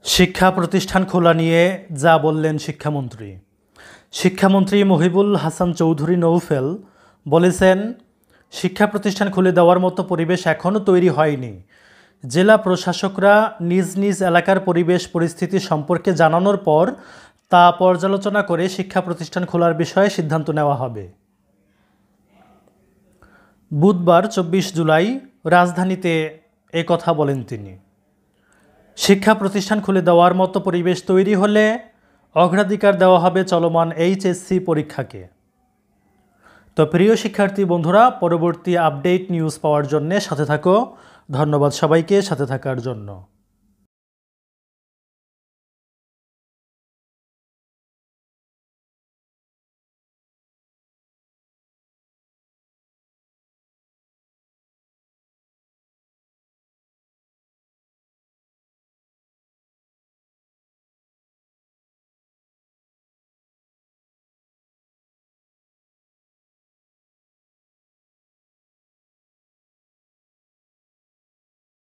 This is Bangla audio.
শিক্ষা প্রতিষ্ঠান খোলা নিয়ে যা বললেন শিক্ষামন্ত্রী মহিবুল হাসান চৌধুরী নৌফেল বলেছেন, শিক্ষা প্রতিষ্ঠান খুলে দেওয়ার মতো পরিবেশ এখনও তৈরি হয়নি। জেলা প্রশাসকরা নিজ নিজ এলাকার পরিবেশ পরিস্থিতি সম্পর্কে জানানোর পর তা পর্যালোচনা করে শিক্ষা প্রতিষ্ঠান খোলার বিষয়ে সিদ্ধান্ত নেওয়া হবে। বুধবার ২৪ জুলাই রাজধানীতে এ কথা বলেন তিনি। শিক্ষা প্রতিষ্ঠান খুলে দেওয়ার মতো পরিবেশ তৈরি হলে অগ্রাধিকার দেওয়া হবে চলমান এইচএসসি পরীক্ষাকে। তো প্রিয় শিক্ষার্থী বন্ধুরা, পরবর্তী আপডেট নিউজ পাওয়ার জন্য সাথে থাকো। ধন্যবাদ সবাইকে সাথে থাকার জন্য।